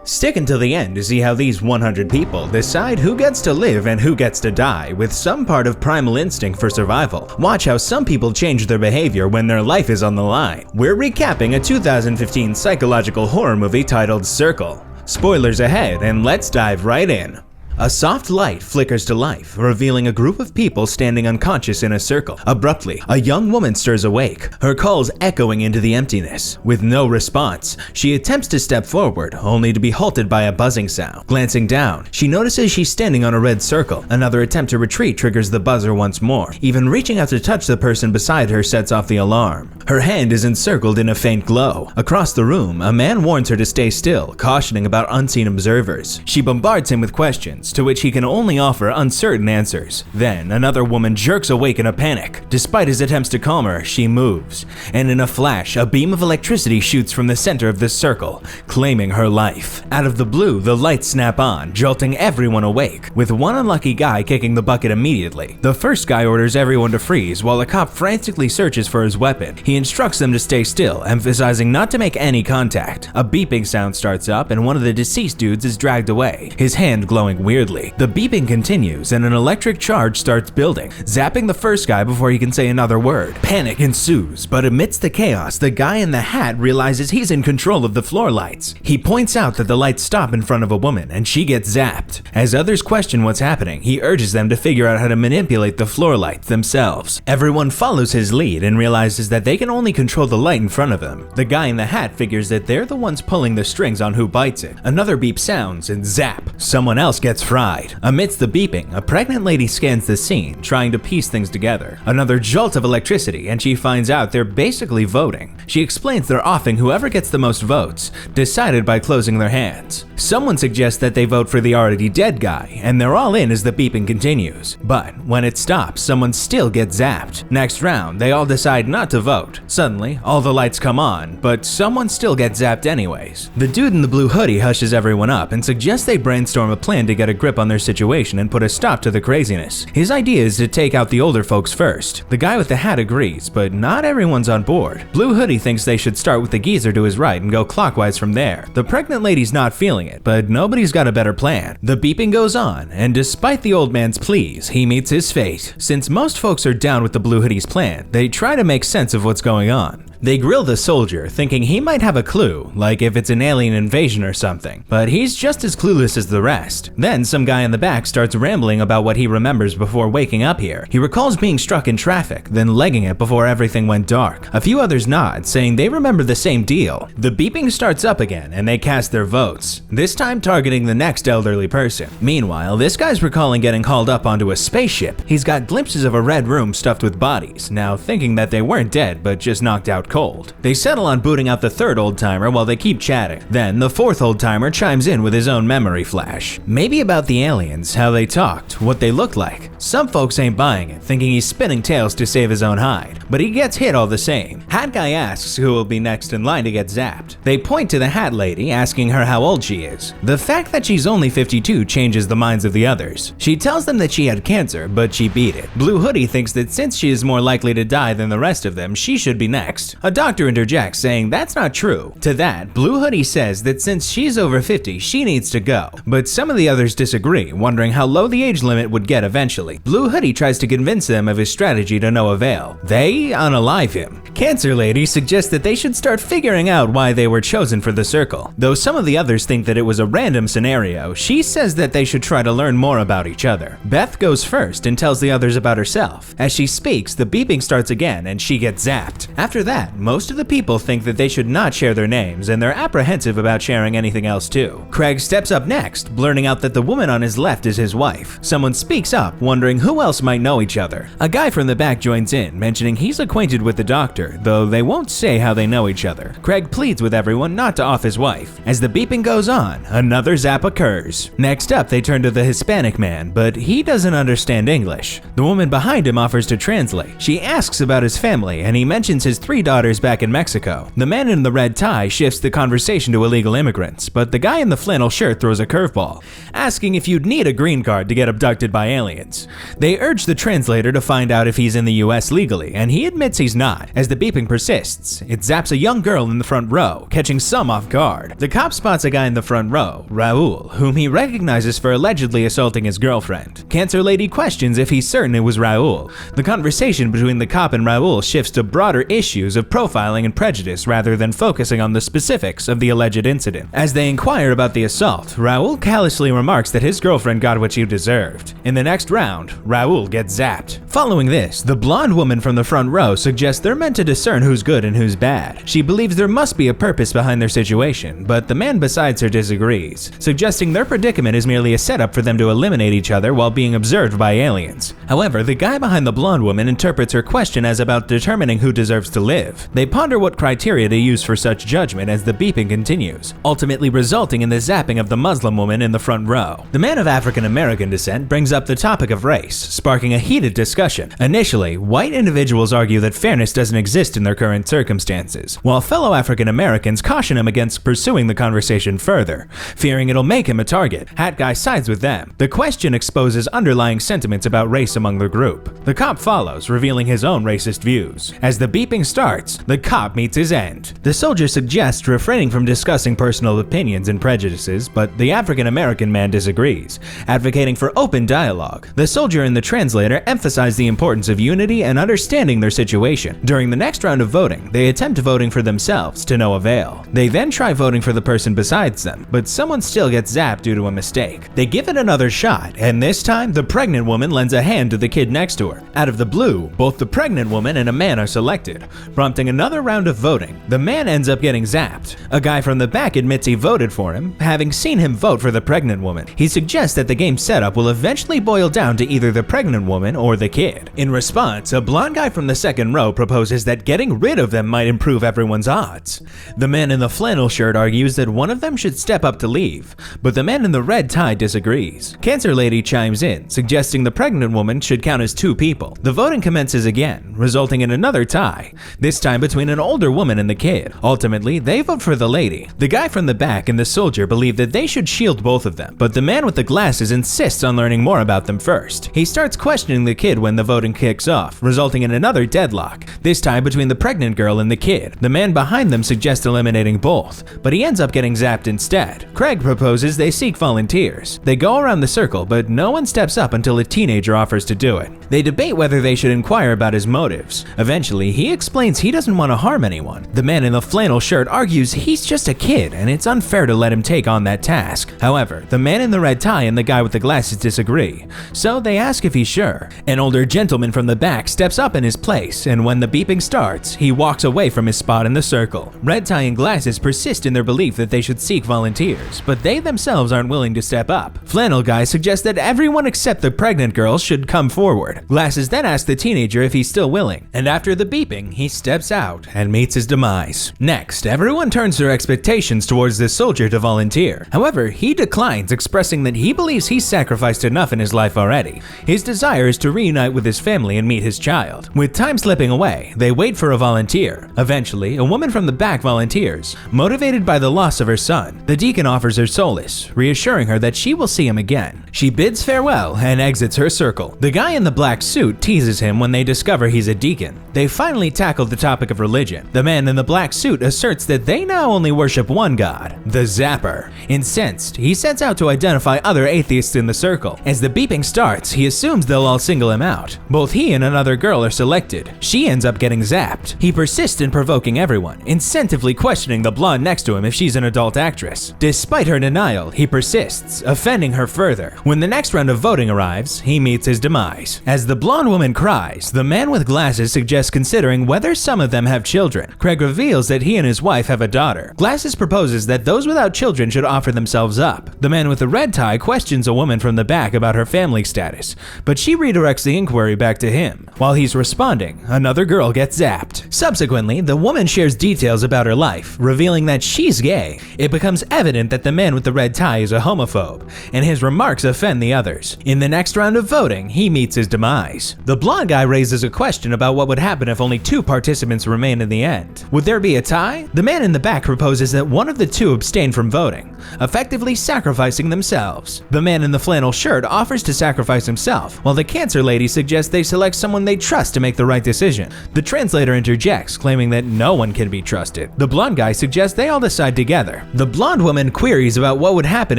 Stick until the end to see how these 100 people decide who gets to live and who gets to die with some part of primal instinct for survival. Watch how some people change their behavior when their life is on the line. We're recapping a 2015 psychological horror movie titled Circle. Spoilers ahead, and let's dive right in. A soft light flickers to life, revealing a group of people standing unconscious in a circle. Abruptly, a young woman stirs awake, her calls echoing into the emptiness. With no response, she attempts to step forward, only to be halted by a buzzing sound. Glancing down, she notices she's standing on a red circle. Another attempt to retreat triggers the buzzer once more. Even reaching out to touch the person beside her sets off the alarm. Her hand is encircled in a faint glow. Across the room, a man warns her to stay still, cautioning about unseen observers. She bombards him with questions, to which he can only offer uncertain answers. Then, another woman jerks awake in a panic. Despite his attempts to calm her, she moves, and in a flash, a beam of electricity shoots from the center of the circle, claiming her life. Out of the blue, the lights snap on, jolting everyone awake, with one unlucky guy kicking the bucket immediately. The first guy orders everyone to freeze, while a cop frantically searches for his weapon. He instructs them to stay still, emphasizing not to make any contact. A beeping sound starts up, and one of the deceased dudes is dragged away, his hand glowing weirdly. The beeping continues, and an electric charge starts building, zapping the first guy before he can say another word. Panic ensues, but amidst the chaos, the guy in the hat realizes he's in control of the floor lights. He points out that the lights stop in front of a woman, and she gets zapped. As others question what's happening, he urges them to figure out how to manipulate the floor lights themselves. Everyone follows his lead and realizes that they can only control the light in front of them. The guy in the hat figures that they're the ones pulling the strings on who bites it. Another beep sounds, and zap! Someone else gets fried. Amidst the beeping, a pregnant lady scans the scene, trying to piece things together. Another jolt of electricity, and she finds out they're basically voting. She explains they're offing whoever gets the most votes, decided by closing their hands. Someone suggests that they vote for the already dead guy, and they're all in as the beeping continues. But when it stops, someone still gets zapped. Next round, they all decide not to vote. Suddenly, all the lights come on, but someone still gets zapped anyways. The dude in the blue hoodie hushes everyone up and suggests they brainstorm a plan to get a grip on their situation and put a stop to the craziness. His idea is to take out the older folks first. The guy with the hat agrees, but not everyone's on board. Blue hoodie thinks they should start with the geezer to his right and go clockwise from there. The pregnant lady's not feeling it, but nobody's got a better plan. The beeping goes on, and despite the old man's pleas, he meets his fate. Since most folks are down with the blue hoodie's plan, they try to make sense of what's going on. They grill the soldier, thinking he might have a clue, like if it's an alien invasion or something, but he's just as clueless as the rest. Then some guy in the back starts rambling about what he remembers before waking up here. He recalls being struck in traffic, then legging it before everything went dark. A few others nod, saying they remember the same deal. The beeping starts up again, and they cast their votes, this time targeting the next elderly person. Meanwhile, this guy's recalling getting hauled up onto a spaceship. He's got glimpses of a red room stuffed with bodies, now thinking that they weren't dead but just knocked out cold. They settle on booting out the third old-timer while they keep chatting. Then the fourth old-timer chimes in with his own memory flash. Maybe about the aliens, how they talked, what they looked like. Some folks ain't buying it, thinking he's spinning tails to save his own hide, but he gets hit all the same. Hat guy asks who will be next in line to get zapped. They point to the hat lady, asking her how old she is. The fact that she's only 52 changes the minds of the others. She tells them that she had cancer, but she beat it. Blue hoodie thinks that since she is more likely to die than the rest of them, she should be next. A doctor interjects, saying that's not true. To that, Blue hoodie says that since she's over 50, she needs to go. But some of the others disagree, wondering how low the age limit would get eventually. Blue hoodie tries to convince them of his strategy to no avail. They unalive him. Cancer lady suggests that they should start figuring out why they were chosen for the circle. Though some of the others think that it was a random scenario, she says that they should try to learn more about each other. Beth goes first and tells the others about herself. As she speaks, the beeping starts again and she gets zapped. After that, most of the people think that they should not share their names, and they're apprehensive about sharing anything else too. Craig steps up next, blurting out that the woman on his left is his wife. Someone speaks up, wondering who else might know each other. A guy from the back joins in, mentioning he's acquainted with the doctor, though they won't say how they know each other. Craig pleads with everyone not to off his wife. As the beeping goes on, another zap occurs. Next up, they turn to the Hispanic man, but he doesn't understand English. The woman behind him offers to translate. She asks about his family, and he mentions his 3 daughters daughters back in Mexico. The man in the red tie shifts the conversation to illegal immigrants, but the guy in the flannel shirt throws a curveball, asking if you'd need a green card to get abducted by aliens. They urge the translator to find out if he's in the US legally, and he admits he's not. As the beeping persists, it zaps a young girl in the front row, catching some off guard. The cop spots a guy in the front row, Raul, whom he recognizes for allegedly assaulting his girlfriend. Cancer Lady questions if he's certain it was Raul. The conversation between the cop and Raul shifts to broader issues of profiling and prejudice rather than focusing on the specifics of the alleged incident. As they inquire about the assault, Raul callously remarks that his girlfriend got what you deserved. In the next round, Raul gets zapped. Following this, the blonde woman from the front row suggests they're meant to discern who's good and who's bad. She believes there must be a purpose behind their situation, but the man beside her disagrees, suggesting their predicament is merely a setup for them to eliminate each other while being observed by aliens. However, the guy behind the blonde woman interprets her question as about determining who deserves to live. They ponder what criteria to use for such judgment as the beeping continues, ultimately resulting in the zapping of the Muslim woman in the front row. The man of African American descent brings up the topic of race, sparking a heated discussion. Initially, white individuals argue that fairness doesn't exist in their current circumstances, while fellow African Americans caution him against pursuing the conversation further, fearing it'll make him a target. Hat Guy sides with them. The question exposes underlying sentiments about race among the group. The cop follows, revealing his own racist views. As the beeping starts, the cop meets his end. The soldier suggests refraining from discussing personal opinions and prejudices, but the African American man disagrees, advocating for open dialogue. The soldier and the translator emphasize the importance of unity and understanding their situation. During the next round of voting, they attempt voting for themselves, to no avail. They then try voting for the person besides them, but someone still gets zapped due to a mistake. They give it another shot, and this time, the pregnant woman lends a hand to the kid next to her. Out of the blue, both the pregnant woman and a man are selected, prompting another round of voting. The man ends up getting zapped. A guy from the back admits he voted for him, having seen him vote for the pregnant woman. He suggests that the game setup will eventually boil down to either the pregnant woman or the kid. In response, a blonde guy from the second row proposes that getting rid of them might improve everyone's odds. The man in the flannel shirt argues that one of them should step up to leave, but the man in the red tie disagrees. Cancer Lady chimes in, suggesting the pregnant woman should count as two people. The voting commences again, resulting in another tie, this time between an older woman and the kid. Ultimately, they vote for the lady. The guy from the back and the soldier believe that they should shield both of them, but the man with the glasses insists on learning more about them first. He starts questioning the kid when the voting kicks off, resulting in another deadlock, this time between the pregnant girl and the kid. The man behind them suggests eliminating both, but he ends up getting zapped instead. Craig proposes they seek volunteers. They go around the circle, but no one steps up until a teenager offers to do it. They debate whether they should inquire about his motives. Eventually, he explains he doesn't want to harm anyone. The man in the flannel shirt argues he's just a kid and it's unfair to let him take on that task. However, the man in the red tie and the guy with the glasses disagree, so they ask if he's sure. An older gentleman from the back steps up in his place, and when the beeping starts, he walks away from his spot in the circle. Red tie and glasses persist in their belief that they should seek volunteers, but they themselves aren't willing to step up. Flannel guy suggests that everyone except the pregnant girl should come forward. Glasses then asks the teenager if he's still willing, and after the beeping, he steps out and meets his demise. Next, everyone turns their expectations towards the soldier to volunteer. However, he declines, expressing that he believes he's sacrificed enough in his life already. His desire is to reunite with his family and meet his child. With time slipping away, they wait for a volunteer. Eventually, a woman from the back volunteers, motivated by the loss of her son. The deacon offers her solace, reassuring her that she will see him again. She bids farewell and exits her circle. The guy in the black suit teases him when they discover he's a deacon. They finally tackle the topic of religion. The man in the black suit asserts that they now only worship one god, the Zapper. Incensed, he sets out to identify other atheists in the circle. As the beeping starts, he assumes they'll all single him out. Both he and another girl are selected. She ends up getting zapped. He persists in provoking everyone, incentively questioning the blonde next to him if she's an adult actress. Despite her denial, he persists, offending her further. When the next round of voting arrives, he meets his demise. As the blonde woman cries, the man with glasses suggests considering whether some of them have children. Craig reveals that he and his wife have a daughter. Glasses proposes that those without children should offer themselves up. The man with the red tie questions a woman from the back about her family status, but she redirects the inquiry back to him. While he's responding, another girl gets zapped. Subsequently, the woman shares details about her life, revealing that she's gay. It becomes evident that the man with the red tie is a homophobe, and his remarks offend the others. In the next round of voting, he meets his demise. The blonde guy raises a question about what would happen if only two participants participants remain in the end. Would there be a tie? The man in the back proposes that one of the two abstain from voting, effectively sacrificing themselves. The man in the flannel shirt offers to sacrifice himself, while the cancer lady suggests they select someone they trust to make the right decision. The translator interjects, claiming that no one can be trusted. The blonde guy suggests they all decide together. The blonde woman queries about what would happen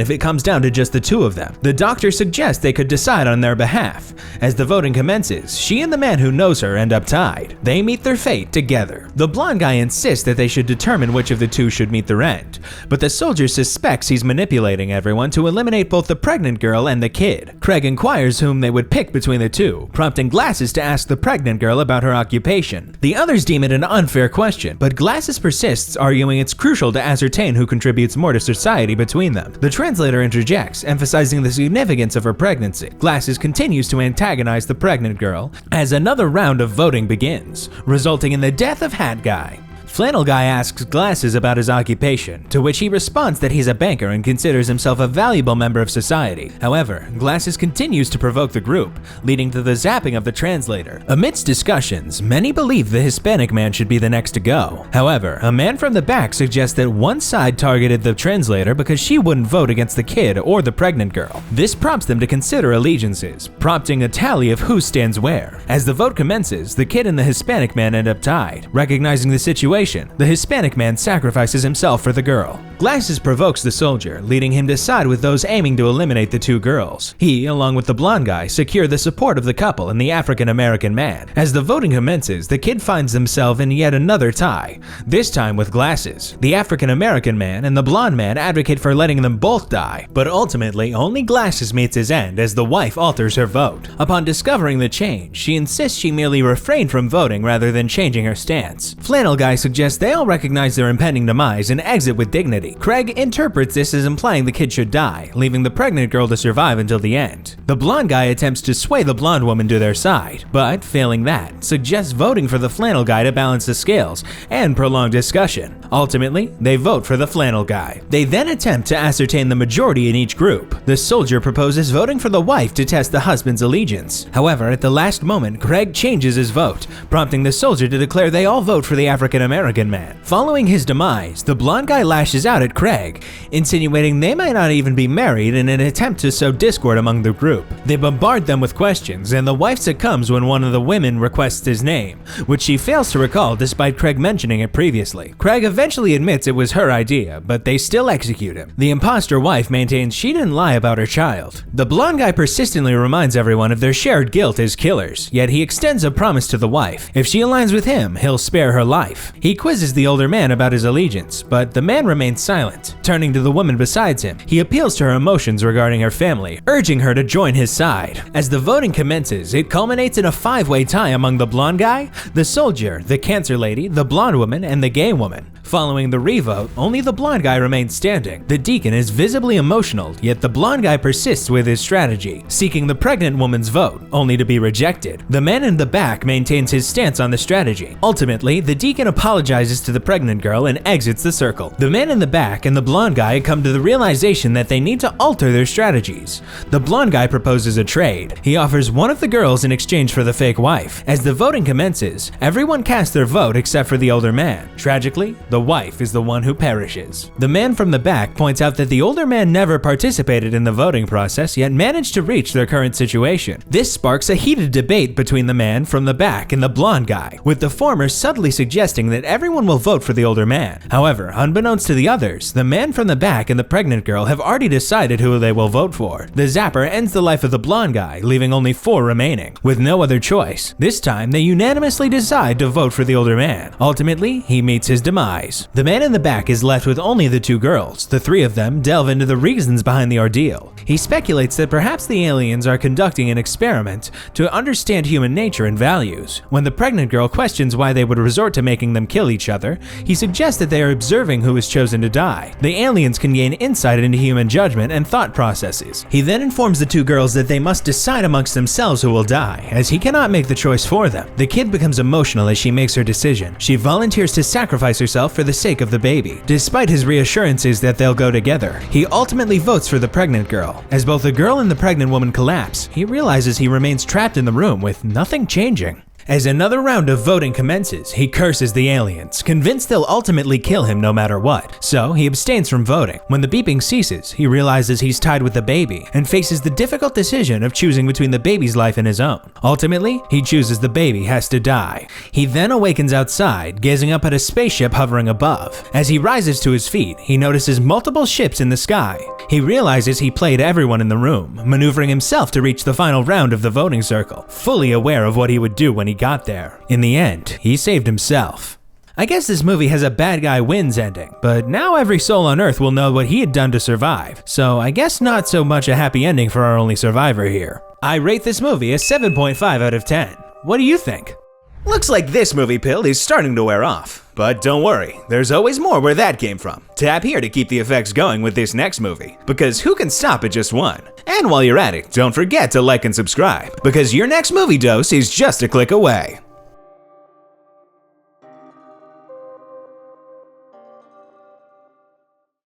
if it comes down to just the two of them. The doctor suggests they could decide on their behalf. As the voting commences, she and the man who knows her end up tied. They meet their fate together. The blonde guy insists that they should determine which of the two should meet their end, but the soldier suspects he's manipulating everyone to eliminate both the pregnant girl and the kid. Craig inquires whom they would pick between the two, prompting Glasses to ask the pregnant girl about her occupation. The others deem it an unfair question, but Glasses persists, arguing it's crucial to ascertain who contributes more to society between them. The translator interjects, emphasizing the significance of her pregnancy. Glasses continues to antagonize the pregnant girl as another round of voting begins, resulting in the death of Hat Guy. Flannel Guy asks Glasses about his occupation, to which he responds that he's a banker and considers himself a valuable member of society. However, Glasses continues to provoke the group, leading to the zapping of the translator. Amidst discussions, many believe the Hispanic man should be the next to go. However, a man from the back suggests that one side targeted the translator because she wouldn't vote against the kid or the pregnant girl. This prompts them to consider allegiances, prompting a tally of who stands where. As the vote commences, the kid and the Hispanic man end up tied. Recognizing the situation, the Hispanic man sacrifices himself for the girl. Glasses provokes the soldier, leading him to side with those aiming to eliminate the two girls. He, along with the blonde guy, secure the support of the couple and the African-American man. As the voting commences, the kid finds himself in yet another tie, this time with Glasses. The African-American man and the blonde man advocate for letting them both die, but ultimately only Glasses meets his end as the wife alters her vote. Upon discovering the change, she insists she merely refrained from voting rather than changing her stance. Flannel Guy suggests they all recognize their impending demise and exit with dignity. Craig interprets this as implying the kid should die, leaving the pregnant girl to survive until the end. The blonde guy attempts to sway the blonde woman to their side, but failing that, suggests voting for the flannel guy to balance the scales and prolong discussion. Ultimately, they vote for the flannel guy. They then attempt to ascertain the majority in each group. The soldier proposes voting for the wife to test the husband's allegiance. However, at the last moment, Craig changes his vote, prompting the soldier to declare they all vote for the African-American man. Following his demise, the blonde guy lashes out at Craig, insinuating they might not even be married in an attempt to sow discord among the group. They bombard them with questions, and the wife succumbs when one of the women requests his name, which she fails to recall despite Craig mentioning it previously. Craig eventually admits it was her idea, but they still execute him. The imposter wife maintains she didn't lie about her child. The blonde guy persistently reminds everyone of their shared guilt as killers, yet he extends a promise to the wife. If she aligns with him, he'll spare her life. He quizzes the older man about his allegiance, but the man remains silent. Turning to the woman beside him, he appeals to her emotions regarding her family, urging her to join his side. As the voting commences, it culminates in a five-way tie among the blonde guy, the soldier, the cancer lady, the blonde woman, and the gay woman. Following the revote, only the blonde guy remains standing. The deacon is visibly emotional, yet the blonde guy persists with his strategy, seeking the pregnant woman's vote, only to be rejected. The man in the back maintains his stance on the strategy. Ultimately, the deacon apologizes to the pregnant girl and exits the circle. The man in the back and the blonde guy come to the realization that they need to alter their strategies. The blonde guy proposes a trade. He offers one of the girls in exchange for the fake wife. As the voting commences, everyone casts their vote except for the older man. Tragically, the wife is the one who perishes. The man from the back points out that the older man never participated in the voting process, yet managed to reach their current situation. This sparks a heated debate between the man from the back and the blonde guy, with the former subtly suggesting that everyone will vote for the older man. However, unbeknownst to the others, the man from the back and the pregnant girl have already decided who they will vote for. The zapper ends the life of the blonde guy, leaving only 4 remaining. With no other choice, this time they unanimously decide to vote for the older man. Ultimately, he meets his demise. The man in the back is left with only the 2 girls. The 3 of them delve into the reasons behind the ordeal. He speculates that perhaps the aliens are conducting an experiment to understand human nature and values. When the pregnant girl questions why they would resort to making them kill each other, he suggests that they are observing who is chosen to die. The aliens can gain insight into human judgment and thought processes. He then informs the 2 girls that they must decide amongst themselves who will die, as he cannot make the choice for them. The kid becomes emotional as she makes her decision. She volunteers to sacrifice herself for the sake of the baby. Despite his reassurances that they'll go together, he ultimately votes for the pregnant girl. As both the girl and the pregnant woman collapse, he realizes he remains trapped in the room with nothing changing. As another round of voting commences, he curses the aliens, convinced they'll ultimately kill him no matter what. So he abstains from voting. When the beeping ceases, he realizes he's tied with the baby and faces the difficult decision of choosing between the baby's life and his own. Ultimately, he chooses the baby has to die. He then awakens outside, gazing up at a spaceship hovering above. As he rises to his feet, he notices multiple ships in the sky. He realizes he played everyone in the room, maneuvering himself to reach the final round of the voting circle, fully aware of what he would do when he got there. In the end, he saved himself. I guess this movie has a bad guy wins ending, but now every soul on Earth will know what he had done to survive, so I guess not so much a happy ending for our only survivor here. I rate this movie a 7.5 out of 10. What do you think? Looks like this movie pill is starting to wear off. But don't worry, there's always more where that came from. Tap here to keep the effects going with this next movie, because who can stop at just one? And while you're at it, don't forget to like and subscribe, because your next movie dose is just a click away.